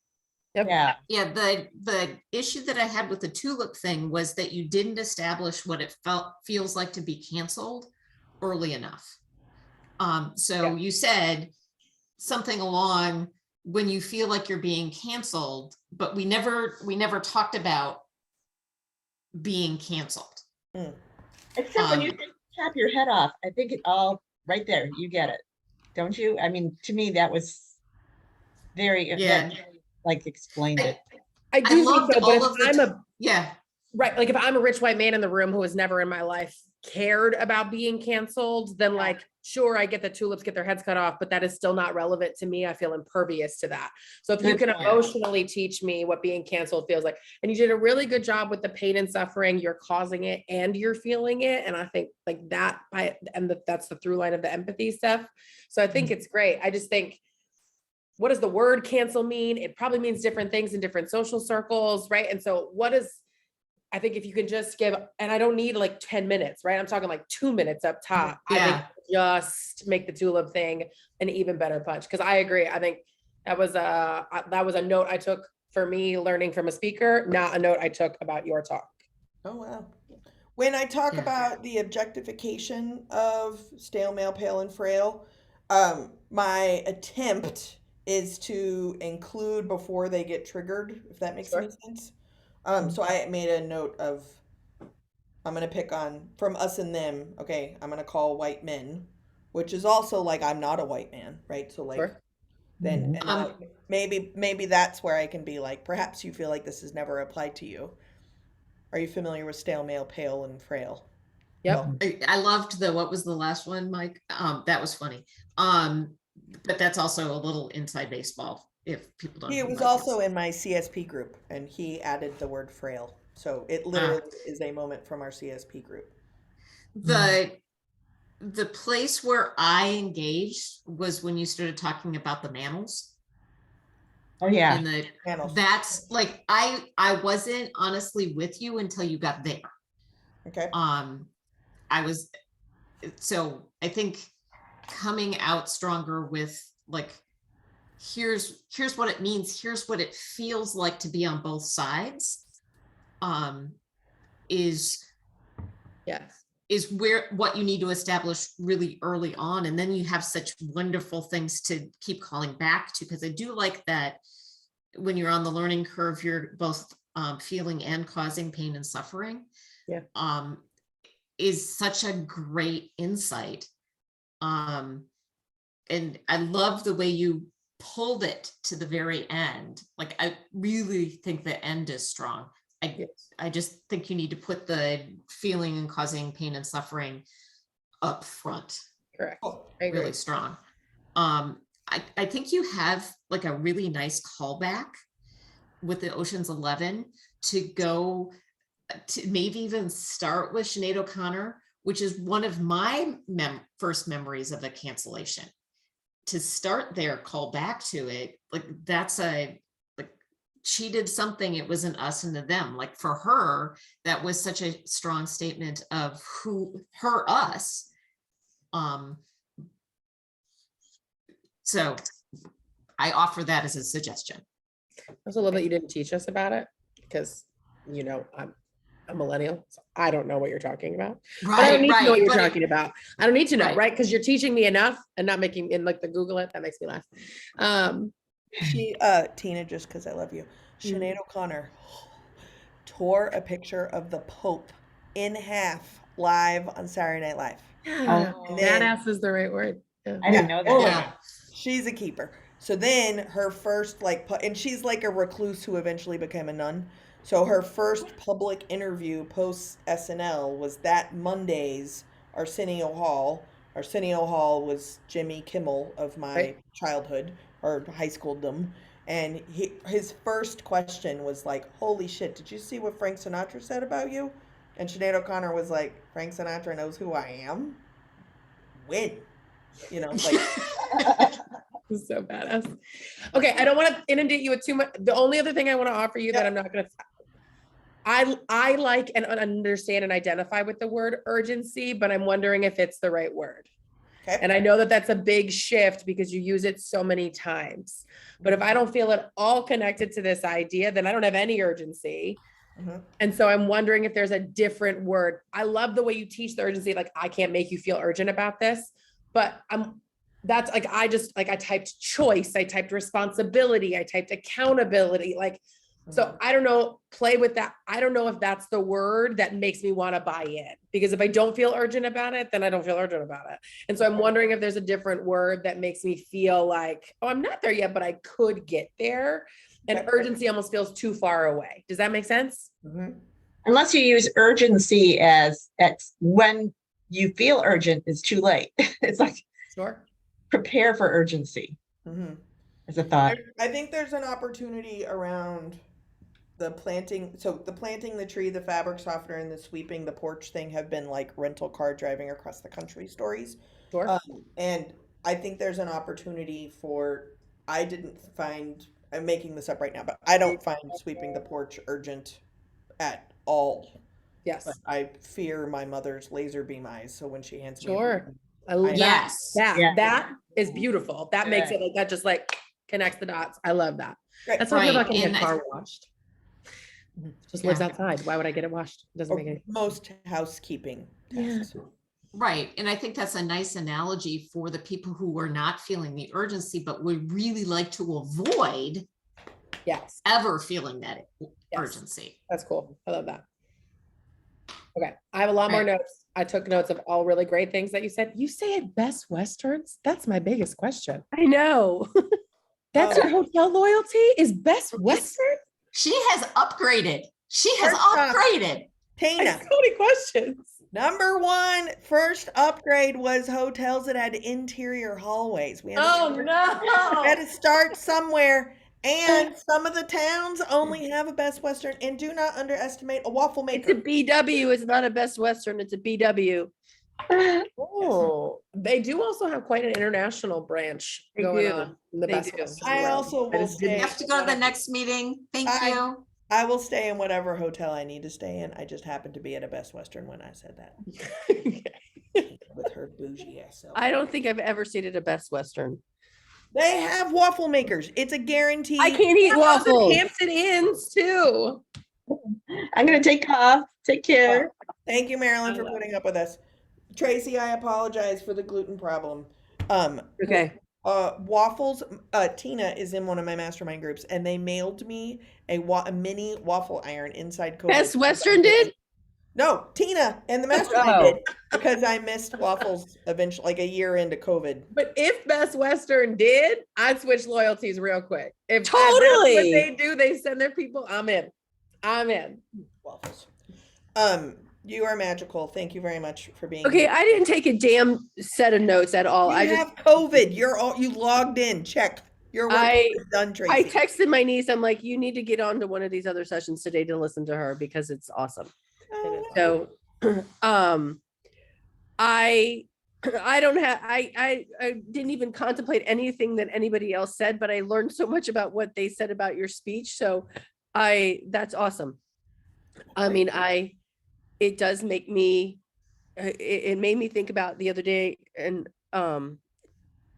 Yep. Yeah. Yeah, the issue that I had with the tulip thing was that you didn't establish what it feels like to be canceled early enough. So Yeah. you said something along when you feel like you're being canceled, but we never talked about being canceled. Except when you say chop your head off, I think it all right there, you get it. Don't you? I mean, to me, that was very, Yeah. that like explained it. I do think loved so, but all if of the I'm yeah. right, like if I'm a rich white man in the room who has never in my life cared about being canceled, then like, sure, I get that tulips get their heads cut off, but that is still not relevant to me. I feel impervious to that. So if you Good can point. emotionally teach me what being canceled feels like, and you did a really good job with the pain and suffering, you're causing it and you're feeling it. And I think like that, that's the through line of the empathy stuff. So I think it's great. I just think, what does the word cancel mean? It probably means different things in different social circles, right? And so I think if you can just give, and I don't need like 10 minutes, right? I'm talking like 2 minutes up top. I think just make the tulip thing an even better punch. Cause I agree. I think that was a note I took for me learning from a speaker, not a note I took about your talk. Oh, wow. When I talk Yeah. about the objectification of stale, male, pale, and frail, my attempt is to include before they get triggered, if that makes Sure. any sense. So I made a note of, I'm going to pick on from us and them. Okay. I'm going to call white men, which is also like, I'm not a white man, right? So like, Sure. then, Mhm. and then maybe that's where I can be like, perhaps you feel like this has never applied to you. Are you familiar with stale, male, pale, and frail? Yep. Well, I loved what was the last one, Mike? That was funny. But that's also a little inside baseball if people don't he know who was Mike also is. in my CSP group, and he added the word frail. So it literally is a moment from our CSP group. The place where I engaged was when you started talking about the mammals. Oh, yeah. And Panels. that's like I wasn't honestly with you until you got there. Okay. I was, so I think coming out stronger with like, here's what it means, here's what it feels like to be on both sides, is Yes. where what you need to establish really early on. And then you have such wonderful things to keep calling back to, because I do like that when you're on the learning curve, you're both feeling and causing pain and suffering. Yeah. Is such a great insight. And I love the way you pulled it to the very end. Like, I really think the end is strong. I just think you need to put the feeling and causing pain and suffering up front. Correct. I agree. Really strong. I think you have like a really nice callback with the Ocean's 11 to go to maybe even start with Sinead O'Connor, which is one of my first memories of a cancellation. To start there, call back to it, like that's like she did something, it wasn't us and them. Like for her, that was such a strong statement of us. So I offer that as a suggestion. I also love that you didn't teach us about it because, I'm a millennial, so I don't know what you're talking about. But I don't need to know what you're talking about. I don't need to know, right? Because you're teaching me enough and not making in like the Google it. That makes me laugh. Tina, just because I love you, Sinead O'Connor tore a picture of the Pope in half live on Saturday Night Live. Oh, Badass is the right word. Yeah. I didn't know that. Yeah. She's a keeper. So then her first and she's like a recluse who eventually became a nun. So her first public interview post SNL was that Monday's Arsenio Hall. Arsenio Hall was Jimmy Kimmel of my childhood or high schooldom. And his first question was like, "Holy shit, did you see what Frank Sinatra said about you?" And Sinead O'Connor was like, "Frank Sinatra knows who I am? When?" Like So badass. Okay, I don't want to inundate you with too much. The only other thing I want to offer you that I'm not going to, I like and understand and identify with the word urgency, but I'm wondering if it's the right word. Okay. And I know that that's a big shift because you use it so many times. But if I don't feel at all connected to this idea, then I don't have any urgency. And so I'm wondering if there's a different word. I love the way you teach the urgency. Like, I can't make you feel urgent about this, but that's like, I typed choice, I typed responsibility, I typed accountability. Like, so I don't know, play with that. I don't know if that's the word that makes me want to buy in, because if I don't feel urgent about it, then I don't feel urgent about it. And so I'm wondering if there's a different word that makes me feel like, oh, I'm not there yet, but I could get there. And urgency almost feels too far away. Does that make sense? Unless you use urgency as when you feel urgent, it's too late. It's like, Sure. Prepare for urgency as a thought. I think there's an opportunity around the planting. So the planting the tree, the fabric softener, and the sweeping the porch thing have been like rental car driving across the country stories. Sure. And I think there's an opportunity for, I didn't find, I'm making this up right now, but I don't find sweeping the porch urgent at all. Yes. But I fear my mother's laser beam eyes. So when she hands me, Sure. I love Yes. that is beautiful. That makes it like, that just like connects the dots. I love that. Great. That's why Right, I can and get I- car washed. Just lives outside. Why would I get it washed? It doesn't Or make any most housekeeping tasks. Right. And I think that's a nice analogy for the people who are not feeling the urgency, but would really like to avoid Yes. ever feeling that Yes. urgency. That's cool. I love that. Okay. I have a lot more Right. notes. I took notes of all really great things that you said. You say at Best Westerns? That's my biggest question. I know. That's your hotel loyalty is Best Western? She has upgraded. She has First off, upgraded. I Tina, have so many questions. number one, first upgrade was hotels that had interior hallways. We had to start somewhere. And some of the towns only have a Best Western, and do not underestimate a waffle It's a maker. BW. It's not a Best Western. It's a BW. Oh, they do also have quite an international branch They going do. on in the They Best do. Western I world. also I will just didn't- You stay. have to go to the next meeting. Thank you. I will stay in whatever hotel I need to stay in. I just happened to be at a Best Western when I said that with her bougie ass self. I don't think I've ever stayed at a Best Western. They have waffle makers. It's a guarantee. I can't eat waffles. Hampton Inns too. I'm going to take off. Take care. Thank you, Marilyn, for putting up with us. Tracy, I apologize for the gluten problem. Okay. Waffles. Tina is in one of my mastermind groups, and they mailed me a mini waffle iron inside COVID. Best Western did? No, Tina and the mastermind Oh. did, because I missed waffles eventually, like a year into COVID. But if Best Western did, I'd switch loyalties real quick. If that's Totally. what they do, they send their people. I'm in. Waffles. You are magical. Thank you very much for being Okay, here. I didn't take a damn set of notes at all. You I just have COVID. You logged in. Check. Your work is done, Tracy. I texted my niece. I'm like, you need to get on to one of these other sessions today to listen to her because it's awesome. So, I don't have, I didn't even contemplate anything that anybody else said, but I learned so much about what they said about your speech. So that's awesome. I mean, it does make me, it made me think about the other day, and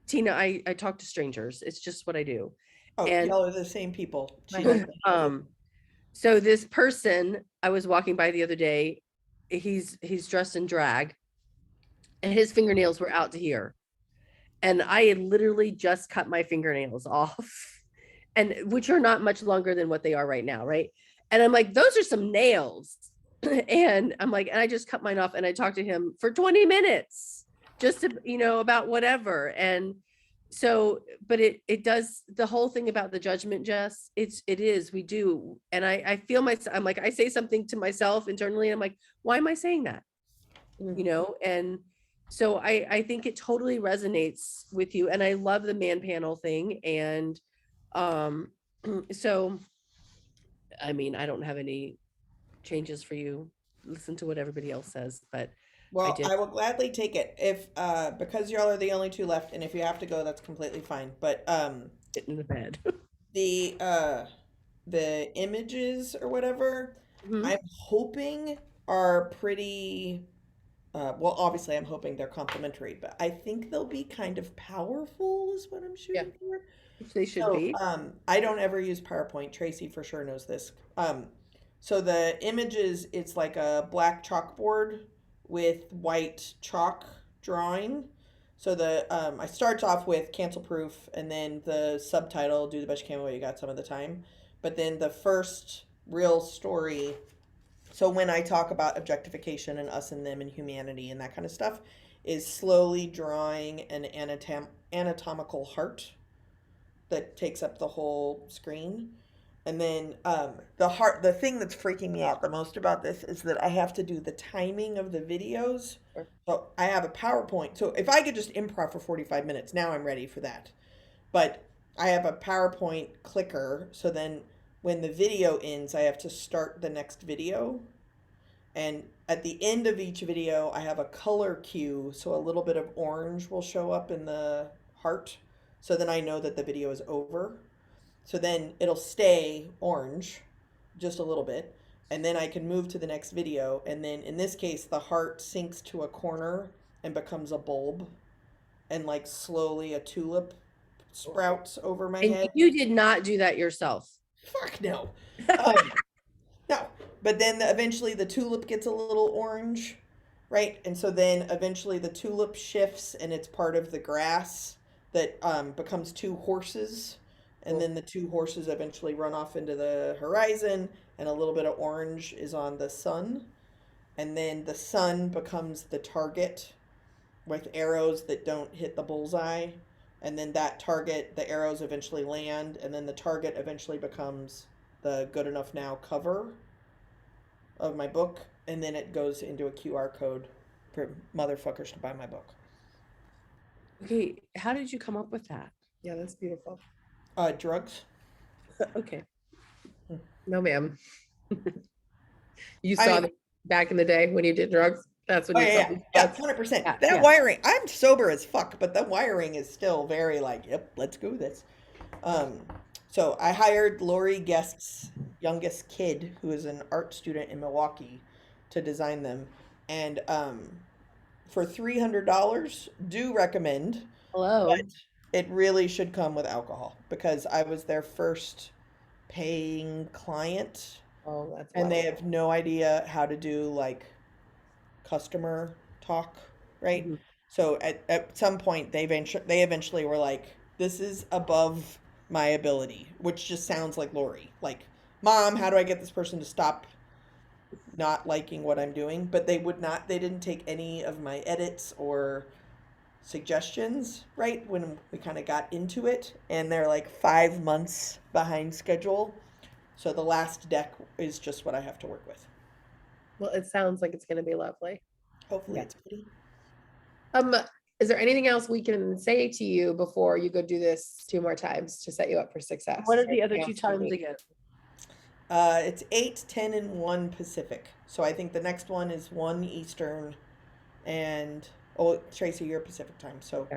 Tina, I talk to strangers. It's just what I do. Oh, and- y'all are the same people. She doesn't- So this person I was walking by the other day, he's dressed in drag and his fingernails were out to here. And I had literally just cut my fingernails off, and which are not much longer than what they are right now, right? And I'm like, those are some nails. And I'm like, and I just cut mine off, and I talked to him for 20 minutes just to, about whatever. And so, but it does the whole thing about the judgment, Jess, we do. And I feel I'm like, I say something to myself internally, and I'm like, why am I saying that? And so I think it totally resonates with you. And I love the man panel thing. And so, I mean, I don't have any changes for you. Listen to what everybody else says, but Well, did. I will gladly take it if because y'all are the only two left, and if you have to go, that's completely fine. But get in the bed. the images or whatever, Mhm. I'm hoping are pretty well, obviously I'm hoping they're complementary, but I think they'll be kind of powerful is what I'm shooting for. Which they should So, be. I don't ever use PowerPoint. Tracy for sure knows this. So the images, it's like a black chalkboard with white chalk drawing. So I start off with cancel proof, and then the subtitle, do the best you can with what you got some of the time. But then the first real story, so when I talk about objectification and us and them and humanity and that kind of stuff, is slowly drawing an anatomical heart that takes up the whole screen. And then the thing that's freaking me out the most about this is that I have to do the timing of the videos. Sure. So I have a PowerPoint. So if I could just improv for 45 minutes, now I'm ready for that. But I have a PowerPoint clicker. So then when the video ends, I have to start the next video. And at the end of each video, I have a color cue. So a little bit of orange will show up in the heart. So then I know that the video is over. So then it'll stay orange just a little bit. And then I can move to the next video. And then in this case, the heart sinks to a corner and becomes a bulb. And like slowly a tulip sprouts over my And head. you did not do that yourself. Fuck no. No. But then eventually the tulip gets a little orange, right? And so then eventually the tulip shifts and it's part of the grass that becomes two horses. And then the two horses eventually run off into the horizon, and a little bit of orange is on the sun. And then the sun becomes the target with arrows that don't hit the bullseye. And then that target, the arrows eventually land, and then the target eventually becomes the Good Enough Now cover of my book. And then it goes into a QR code for motherfuckers to buy my book. Okay, how did you come up with that? Yeah, that's beautiful. Drugs. Okay. No, ma'am. You I saw mean- that back in the day when you did drugs. That's when Oh you yeah, saw these yeah, drugs. 100%. Yeah, That yeah. wiring, I'm sober as fuck, but the wiring is still very like, yep, let's go with this. So I hired Lori Guest's youngest kid, who is an art student in Milwaukee, to design them, and for $300, do recommend. Hello. But it really should come with alcohol because I was their first paying client, Oh, that's and they wild. have no idea how to do like customer talk, right? Mhm. So at some point they eventually were like, this is above my ability, which just sounds like Lori. Like, Mom, how do I get this person to stop not liking what I'm doing? But they didn't take any of my edits or suggestions, right? When we kind of got into it, and they're like 5 months behind schedule. So the last deck is just what I have to work with. Well, it sounds like it's going to be lovely. Hopefully Yeah. it's pretty. Is there anything else we can say to you before you go do this 2 more times to set you up for success? What are Is there the other anything two else we times need? again? It's 8, 10, and 1 Pacific. So I think the next one is 1 Eastern, and Tracy, you're Pacific time, so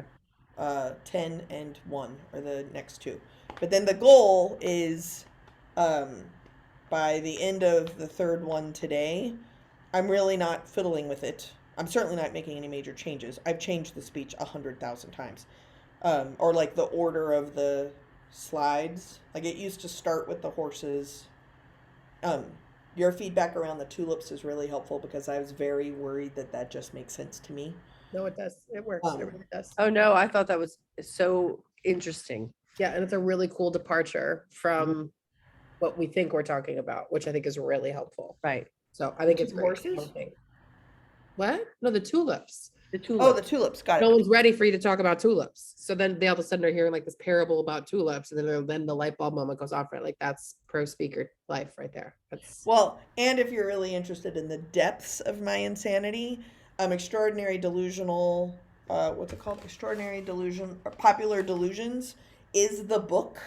Okay. 10 and 1 are the next two. But then the goal is by the end of the third one today, I'm really not fiddling with it. I'm certainly not making any major changes. I've changed the speech 100,000 times. Or like the order of the slides. Like it used to start with the horses. Your feedback around the tulips is really helpful because I was very worried that just makes sense to me. No, it does. It works. It really does. Oh no, I thought that was so interesting. Yeah, and it's a really cool departure from what we think we're talking about, which I think is really helpful. Right. So I think The it's two great. horses? Okay. What? No, the tulips. The Oh, tulip. the tulips. Got No it. one's ready for you to talk about tulips. So then they all of a sudden are hearing like this parable about tulips, and then the light bulb moment goes off. Right, like that's pro speaker life right there. That's Well, and if you're really interested in the depths of my insanity, Extraordinary Delusional, what's it called? Extraordinary Delusion, or Popular Delusions is the book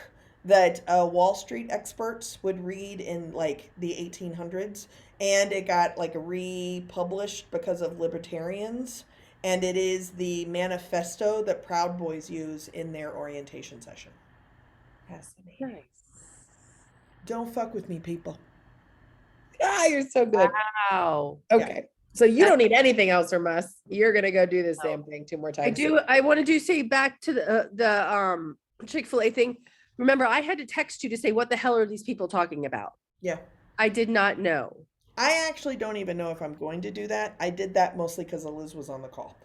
that Wall Street experts would read in like the 1800s. And it got like republished because of libertarians. And it is the manifesto that Proud Boys use in their orientation session. fascinating. Nice. Don't fuck with me, people. Ah, you're so good. Wow. Okay. So you don't need anything else from us. You're gonna go do the same thing 2 more times. I wanted to say back to the Chick-fil-A thing. Remember, I had to text you to say, what the hell are these people talking about? Yeah. I did not know. I actually don't even know if I'm going to do that. I did that mostly because Liz was on the call.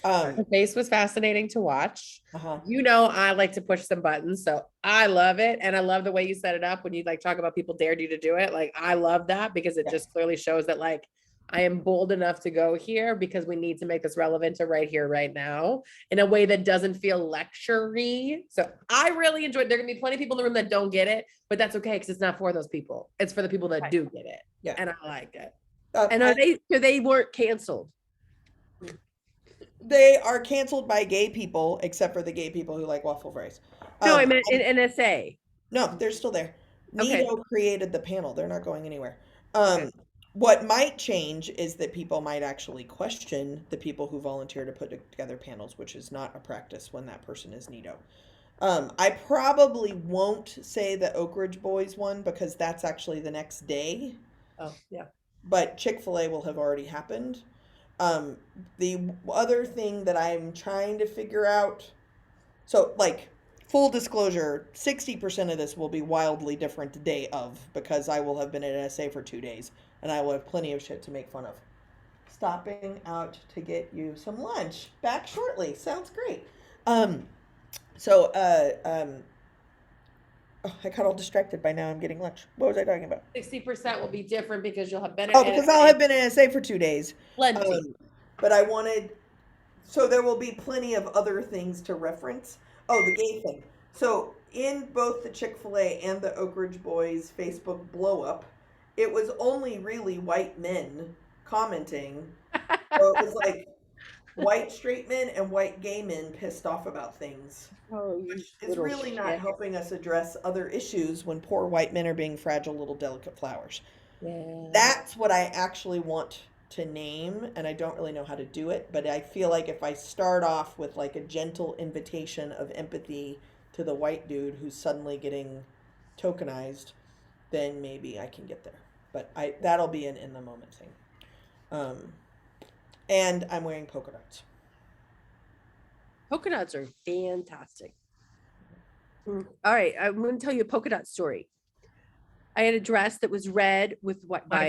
Her face was fascinating to watch. Uh-huh. You know, I like to push some buttons, so I love it. And I love the way you set it up when you like talk about people dared you to do it. Like, I love that because it Yeah. just clearly shows that like I am bold enough to go here because we need to make this relevant to right here, right now, in a way that doesn't feel lecture-y. So I really enjoyed. There are gonna be plenty of people in the room that don't get it, but that's okay because it's not for those people. It's for the people that Right. do get it. Yeah. And I liked it. And they weren't canceled. They are canceled by gay people, except for the gay people who like waffle fries. No, I meant in NSA. No, they're still there. Okay. Nito created the panel. They're not going anywhere. Okay. What might change is that people might actually question the people who volunteer to put together panels, which is not a practice when that person is Nito. I probably won't say the Oak Ridge Boys one because that's actually the next day, Oh, yeah. but Chick-fil-A will have already happened. The other thing that I'm trying to figure out, so like full disclosure, 60% of this will be wildly different day of because I will have been at NSA for 2 days and I will have plenty of shit to make fun of. Stopping out to get you some lunch. Back shortly. Sounds great. Oh, I got all distracted by now. I'm getting lunch. What was I talking about? 60% will be different because you'll have been. Oh, because I'll have been in NSA for 2 days. Plenty. But I wanted, so there will be plenty of other things to reference. Oh, the gay thing. So in both the Chick-fil-A and the Oak Ridge Boys Facebook blow up, it was only really white men commenting. So it was like white straight men and white gay men pissed off about things. Oh, you It's little really not shit. helping us address other issues when poor white men are being fragile little delicate flowers. Yeah. That's what I actually want to name, and I don't really know how to do it, but I feel like if I start off with like a gentle invitation of empathy to the white dude who's suddenly getting tokenized, then maybe I can get there. But that'll be an in the moment thing. And I'm wearing polka dots. Polka dots are fantastic. All right, I'm going to tell you a polka dot story. I had a dress that was red with what by